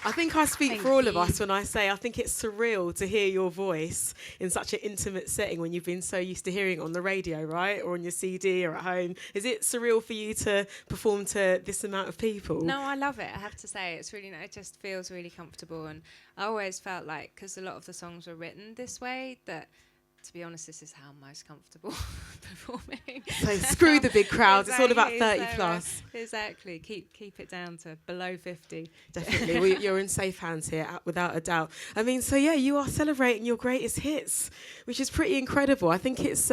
I think I speak Thank for all of you. us when I say I think it's surreal to hear your voice in such an intimate setting when you've been so used to hearing it on the radio, right? Or on your CD or at home. Is it surreal for you to perform to this amount of people? No, I love it. I have to say, it's really, it just feels really comfortable. And I always felt like, because a lot of the songs were written this way, that to be honest, this is how I'm most comfortable performing. So screw the big crowds. It's all about 30 so, plus. Exactly. Keep it down to below 50. Definitely. You're in safe hands here, without a doubt. I mean, so yeah, you are celebrating your greatest hits, which is pretty incredible. I think it's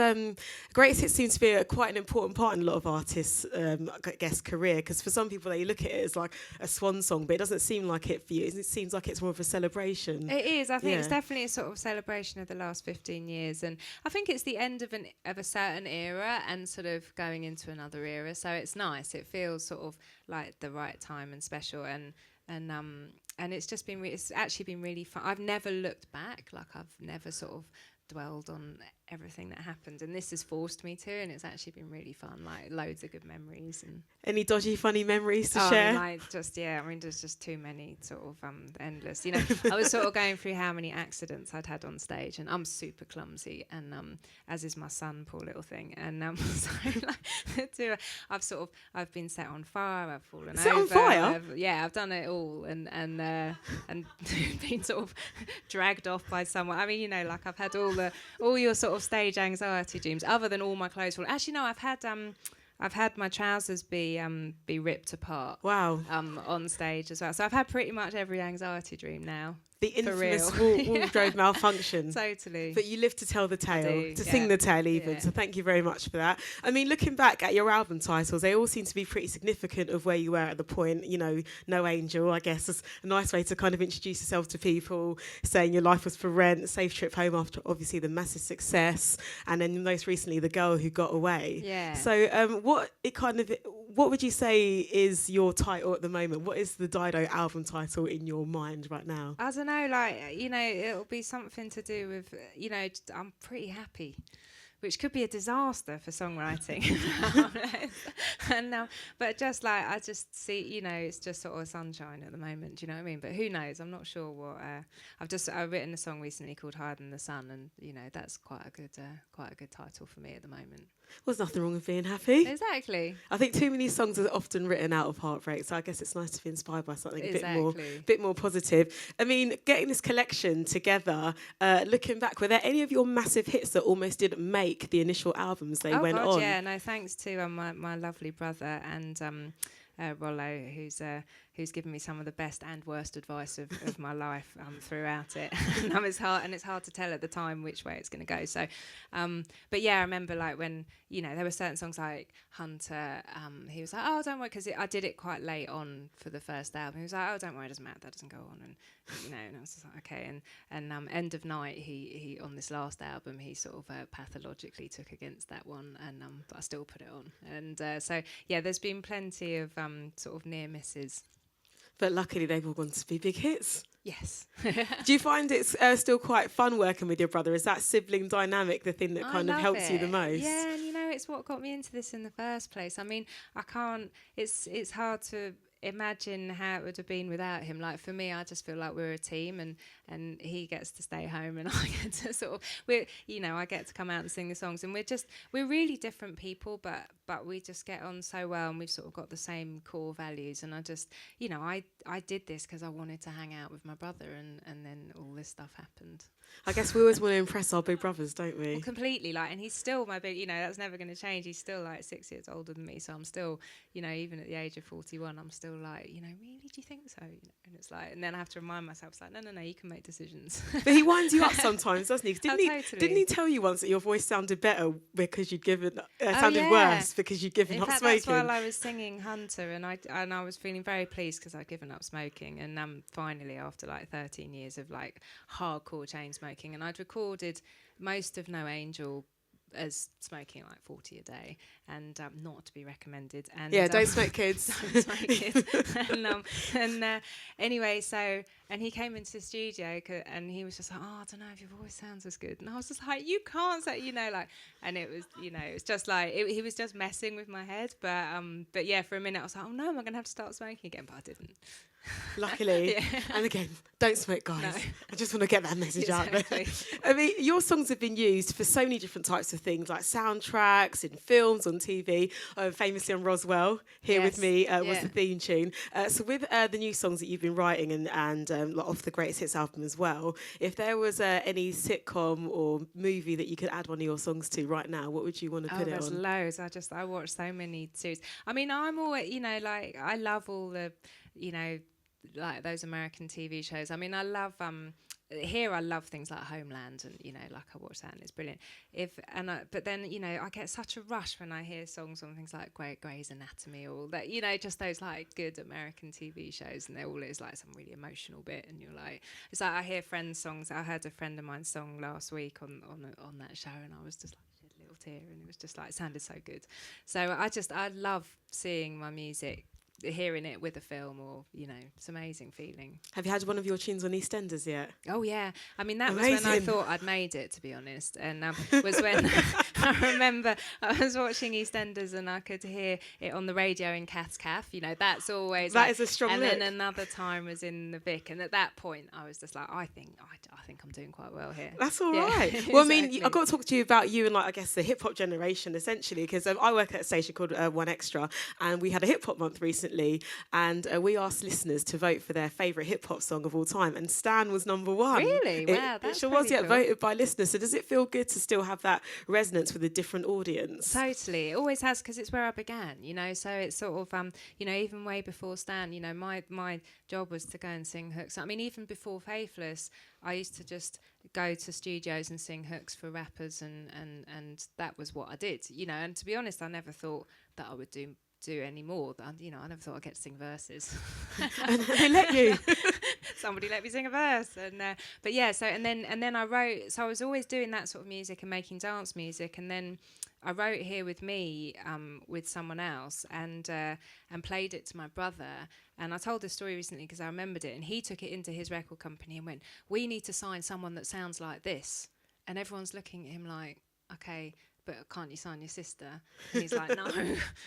greatest hits seems to be quite an important part in a lot of artists, I guess, career. Because for some people, they look at it as like a swan song, but it doesn't seem like it for you. It seems like it's more of a celebration. It is. I think it's definitely a sort of celebration of the last 15 years. And I think it's the end of a certain era and sort of going into another era. So it's nice. It feels sort of like the right time and special. And it's just been it's actually been really fun. I've never looked back. Like I've never sort of dwelled on everything that happened, and this has forced me to, and it's actually been really fun. Like loads of good memories. And any dodgy, funny memories to share? There's just too many, sort of endless. You know, I was sort of going through how many accidents I'd had on stage, and I'm super clumsy, and as is my son, poor little thing. And so like, I've been set on fire. I've fallen set over. On fire? I've done it all, and been sort of dragged off by someone. I mean, you know, like I've had all your sort of stage anxiety dreams, other than all my clothes falling. Actually, no, I've had my trousers be ripped apart. Wow. On stage as well. So I've had pretty much every anxiety dream now. The infamous wardrobe malfunction. Totally. But you live to tell the tale, sing the tale even. Yeah. So thank you very much for that. I mean, looking back at your album titles, they all seem to be pretty significant of where you were at the point. You know, No Angel, I guess, is a nice way to kind of introduce yourself to people, saying your life was for rent, Safe Trip Home after obviously the massive success, and then most recently, The Girl Who Got Away. Yeah. So what would you say is your title at the moment? What is the Dido album title in your mind right now? I don't know, like, you know, it'll be something to do with, you know, I'm pretty happy, which could be a disaster for songwriting. But just like, I just see, you know, it's just sort of sunshine at the moment, do you know what I mean? But who knows? I'm not sure what, I've written a song recently called Higher Than the Sun, and, you know, that's quite a good title for me at the moment. There's nothing wrong with being happy. Exactly. I think too many songs are often written out of heartbreak, so I guess it's nice to be inspired by something a bit more positive. I mean, getting this collection together, looking back, were there any of your massive hits that almost didn't make the initial albums they went on? Yeah, no, thanks to my lovely brother and Rollo, who's given me some of the best and worst advice of my life throughout it. And it's hard to tell at the time which way it's going to go. So, but yeah, I remember like when, you know, there were certain songs like Hunter. He was like, "Oh, don't worry," because I did it quite late on for the first album. He was like, "Oh, don't worry, it doesn't matter, that doesn't go on." And you know, and I was just like, okay. And End of Night, he on this last album, he sort of pathologically took against that one, and but I still put it on. And so yeah, there's been plenty of sort of near misses. But luckily, they've all gone to be big hits. Yes. Do you find it's still quite fun working with your brother? Is that sibling dynamic the thing that kind of helps you the most? Yeah, and you know, it's what got me into this in the first place. I mean, it's hard to imagine how it would have been without him. Like for me, I just feel like we're a team, and he gets to stay home, and I get to sort of, I get to come out and sing the songs, and we're really different people, but we just get on so well, and we've sort of got the same core values. And I just, you know, I did this because I wanted to hang out with my brother, and then all this stuff happened. I guess we always want to impress our big brothers, don't we? Well, completely. Like, and he's still my big, you know, that's never going to change. He's still like 6 years older than me, so I'm still, you know, even at the age of 41, I'm still like, you know, really, do you think so? You know, and it's like, and then I have to remind myself, it's like, no, you can make decisions. But he winds you up sometimes, doesn't he? Totally. Didn't he tell you once that your voice sounded better because you'd given worse because you'd given up smoking? That's while I was singing Hunter, and I was feeling very pleased because I'd given up smoking, and finally after like 13 years of like hardcore chain smoking, and I'd recorded most of No Angel as smoking like 40 a day, and not to be recommended. And don't smoke, kids. Don't smoke, kids. Anyway, so, and he came into the studio and he was just like, "Oh, I don't know if your voice sounds as good." And I was just like, "You can't say," you know, like, and it was, you know, it's just like he was just messing with my head. But yeah, for a minute I was like, "Oh no, am I gonna have to start smoking again?" But I didn't. luckily. Yeah. And again, don't smoke, guys. No. I just want to get that message out there. Exactly. I mean, your songs have been used for so many different types of things, like soundtracks, in films, on TV, famously on Roswell, Here With Yes. Me was Yeah. the theme tune. So with the new songs that you've been writing and like off the Greatest Hits album as well, if there was any sitcom or movie that you could add one of your songs to right now, what would you want to put it there's on? loads. I watch so many series. I mean, I'm always, like, I love all the, like those American TV shows. I mean, I love here I love things like Homeland, and like I watch that and it's brilliant. But then I get such a rush when I hear songs on things like Grey's Anatomy or that, just those like good American TV shows, and there all is like some really emotional bit, and you're like, it's like I hear friends' songs. I heard a friend of mine's song last week on that show, and I was just like, shed a little tear, and it was just like, it sounded so good. So I love seeing my music, hearing it with a film, or it's an amazing feeling. Have you had one of your tunes on EastEnders yet? Oh yeah, I mean that Amazing. was when I thought I'd made it, to be honest, and was when I remember I was watching EastEnders and I could hear it on the radio in Cath's Caff. That's always that is a strong and look. then another time was in the Vic, and at that point I was just like, I think I'm doing quite well here. That's all Yeah, right. Well, I mean, exactly. I've got to talk to you about you and, like, I guess the hip hop generation, essentially, because I work at a station called One Extra, and we had a hip hop month recently, and we asked listeners to vote for their favourite hip hop song of all time, and Stan was number one. Really? Wow, that's it sure was, pretty yeah, cool. voted by listeners. So does it feel good to still have that resonance with a different audience? Totally, it always has, because it's where I began, so it's sort of even way before Stan, my job was to go and sing hooks. I mean, even before Faithless, I used to just go to studios and sing hooks for rappers, and that was what I did, and to be honest, I never thought that I would do any more. I never thought I'd get to sing verses. And they let you. Somebody let me sing a verse, and but yeah. So and then I wrote. So I was always doing that sort of music and making dance music, and then I wrote Here With Me with someone else, and played it to my brother. And I told this story recently because I remembered it, and he took it into his record company and went, "We need to sign someone that sounds like this." And everyone's looking at him like, "Okay, but can't you sign your sister?" And he's like, "No,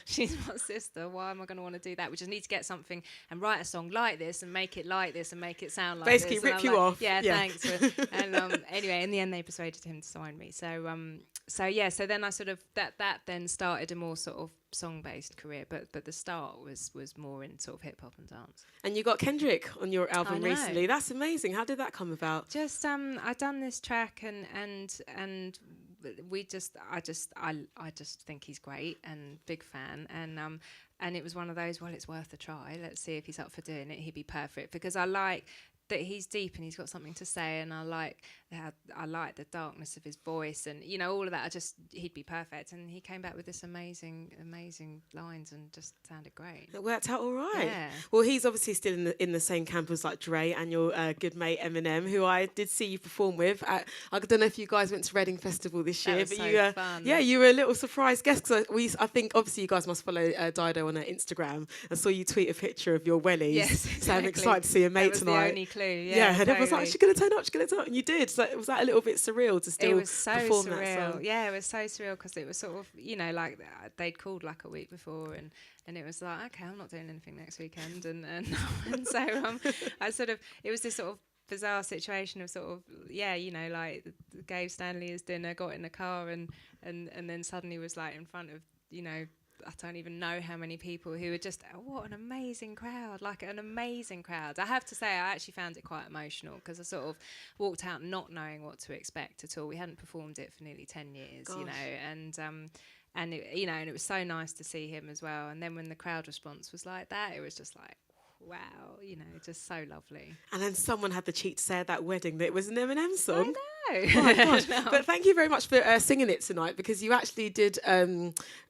she's my sister. Why am I going to want to do that? We just need to get something and write a song like this and make it like this and make it sound like Basically this." rip you off. Yeah, thanks. And anyway, in the end, they persuaded him to sign me. So then I sort of that then started a more sort of song-based career, but the start was more in sort of hip hop and dance. And you got Kendrick on your album I know. recently. That's amazing. How did that come about? Just I done this track and I just think he's great and big fan, and it was one of those, well, it's worth a try. Let's see if he's up for doing it. He'd be perfect, because I like that he's deep and he's got something to say, and I like the darkness of his voice, and all of that. He'd be perfect, and he came back with this amazing lines and just sounded great. It worked out all right. Yeah. Well, he's obviously still in the same camp as like Dre and your good mate Eminem, who I did see you perform with. I don't know if you guys went to Reading Festival this year, was but so fun. Yeah, you were a little surprise guest, because I think obviously you guys must follow Dido on her Instagram. I saw you tweet a picture of your wellies. Yes, exactly. So I'm excited to see a mate that was tonight. The only clue. Yeah, and everyone was like, she's going to turn up, and you did. So it was like a little bit surreal to still it was so perform surreal. that song. Yeah. Yeah, it was so surreal, because it was sort of, like they'd called like a week before, and it was like, okay, I'm not doing anything next weekend, and so I sort of, it was this sort of bizarre situation of sort of, like gave Stanley his dinner, got in the car, and then suddenly was like in front of, I don't even know how many people who were just, what an amazing crowd, like an amazing crowd. I have to say, I actually found it quite emotional, because I sort of walked out not knowing what to expect at all. We hadn't performed it for nearly 10 years, Gosh. and it, and it was so nice to see him as well. And then when the crowd response was like that, it was just like, wow, just so lovely. And then someone had the cheek to say at that wedding that it was an Eminem song. I know. Oh my gosh. But thank you very much for singing it tonight, because you actually did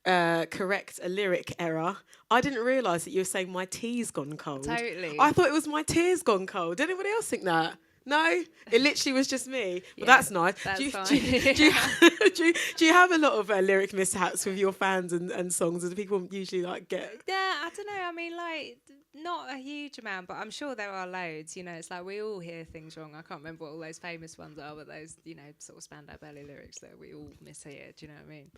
correct a lyric error. I didn't realise that you were saying "my tea's gone cold." Totally. I thought it was "my tea's gone cold." Did anybody else think that? No, it literally was just me. But that's nice. That's fine. Do you have a lot of lyric mishaps with your fans and songs? Do people usually get? Yeah, I don't know. I mean, like, not a huge amount, but I'm sure there are loads. It's like we all hear things wrong. I can't remember what all those famous ones are, but those, sort of Spandau Ballet lyrics that we all mishear. Do you know what I mean?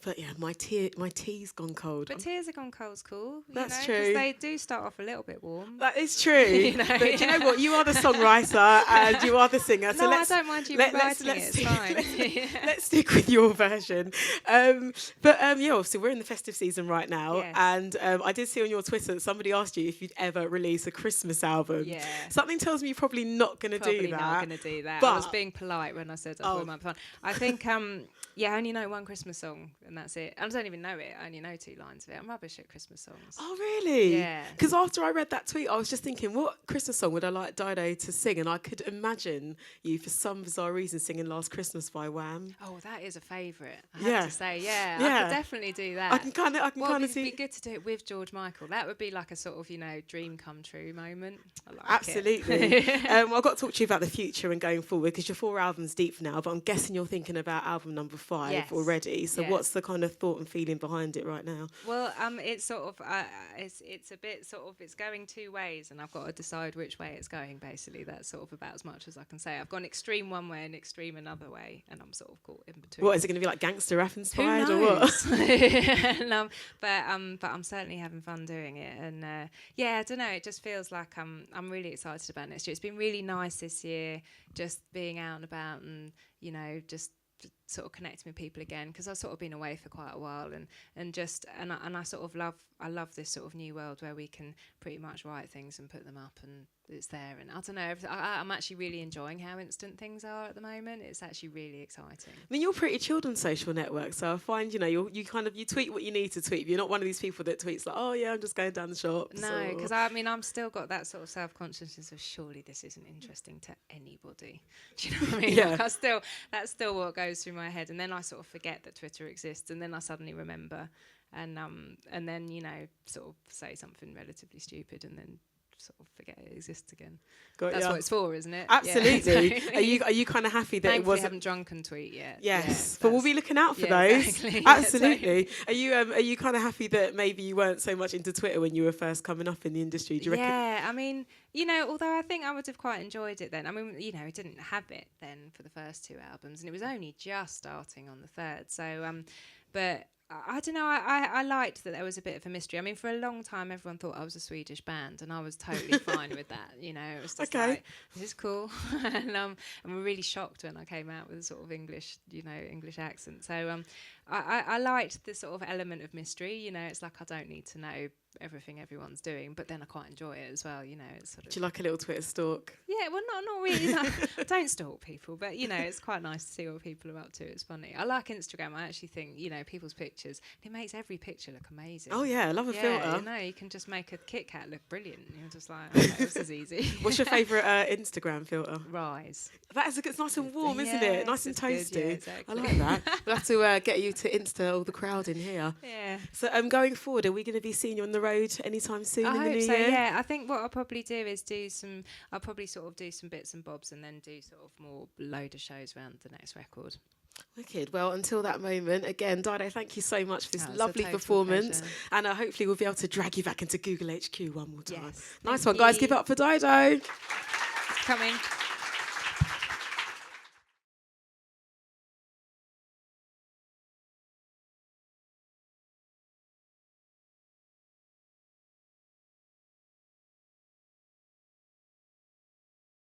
But yeah, my tea's gone cold. But tears have gone cold's cool. That's true. true. They do start off a little bit warm. That is true. But do you know what? You are the songwriter and you are the singer. So I don't mind you rewriting it. It's fine. Let's stick with your version. Yeah, obviously we're in the festive season right now. Yes. And I did see on your Twitter that somebody asked you if you'd ever release a Christmas album. Yeah. Something tells me you're probably not going to do that. Probably not going to do that. But I was being polite when I said I thought it might be fun. I think, I only know one Christmas song and that's it. I don't even know it. I only know 2 lines of it. I'm rubbish at Christmas songs. Oh, really? Yeah. Because after I read that tweet, I was just thinking, what Christmas song would I like Dido to sing? And I could imagine you, for some bizarre reason, singing Last Christmas by Wham. Oh, that is a favourite. I have to say, yeah. I could definitely do that. I can kind of see. It'd be good to do it with George Michael. That would be like a sort of, dream come true moment. I like Absolutely. it. I've got to talk to you about the future and going forward, because you're 4 albums deep now, but I'm guessing you're thinking about album number 5 already. So what's the kind of thought and feeling behind it right now? Well, it's sort of, it's a bit sort of, it's going 2 ways and I've got to decide which way it's going, basically. That's sort of about as much as I can say. I've gone extreme one way and extreme another way, and I'm sort of caught in between. What, is it going to be like gangster rap inspired or what? But I'm certainly having fun doing it, and I don't know, it just feels like I'm really excited about next year. It's been really nice this year, just being out and about and just sort of connecting with people again, because I've sort of been away for quite a while, and I sort of love this sort of new world where we can pretty much write things and put them up and it's there. And I don't know, I'm actually really enjoying how instant things are at the moment. It's actually really exciting. I mean, you're pretty chilled on social networks, so I find you tweet what you need to tweet. You're not one of these people that tweets like, oh yeah, I'm just going down the shops. No, because I'm still got that sort of self-consciousness of surely this isn't interesting to anybody. Do you know what I mean? Yeah. Like that's still what goes through my head, and then I sort of forget that Twitter exists, and then I suddenly remember, and then sort of say something relatively stupid, and then sort of forget it exists again. That's what it's for, isn't it? Absolutely. Yeah. Are you kind of happy that Thankfully it wasn't? I haven't drunk and tweet yet. Yes, but we'll be looking out for those. Exactly. Absolutely. Are you kind of happy that maybe you weren't so much into Twitter when you were first coming up in the industry? Do you reckon? Yeah, I mean, although I think I would have quite enjoyed it then. I mean, I didn't have it then for the first 2 albums, and it was only just starting on the 3rd. So, but I don't know, I liked that there was a bit of a mystery. I mean, for a long time, everyone thought I was a Swedish band, and I was totally fine with that. It was just like, this is cool. and we're really shocked when I came out with a sort of English accent. So I liked the sort of element of mystery. It's like I don't need to know everything everyone's doing, but then I quite enjoy it as well. It's sort of. Do you like a little Twitter stalk? Yeah, well, not really. I don't stalk people, but it's quite nice to see what people are up to. It's funny. I like Instagram. I actually think people's pictures. It makes every picture look amazing. Oh yeah, I love a filter. You can just make a Kit Kat look brilliant. You're just like, this is easy. What's your favourite Instagram filter? Rise. It's nice and warm, isn't it? Nice and toasty. Good, yeah, exactly. I like that. We'll have to get you to Insta all the crowd in here. Yeah. So going forward, are we going to be seeing you on the road anytime soon in the new year? Yeah, I think what I'll probably do is I'll probably sort of do some bits and bobs, and then do sort of more load of shows around the next record. Wicked. Well, until that moment, again, Dido, thank you so much for this lovely performance. Pleasure. And hopefully we'll be able to drag you back into Google HQ one more time. Yes. Nice one, guys. Give it up for Dido. It's coming.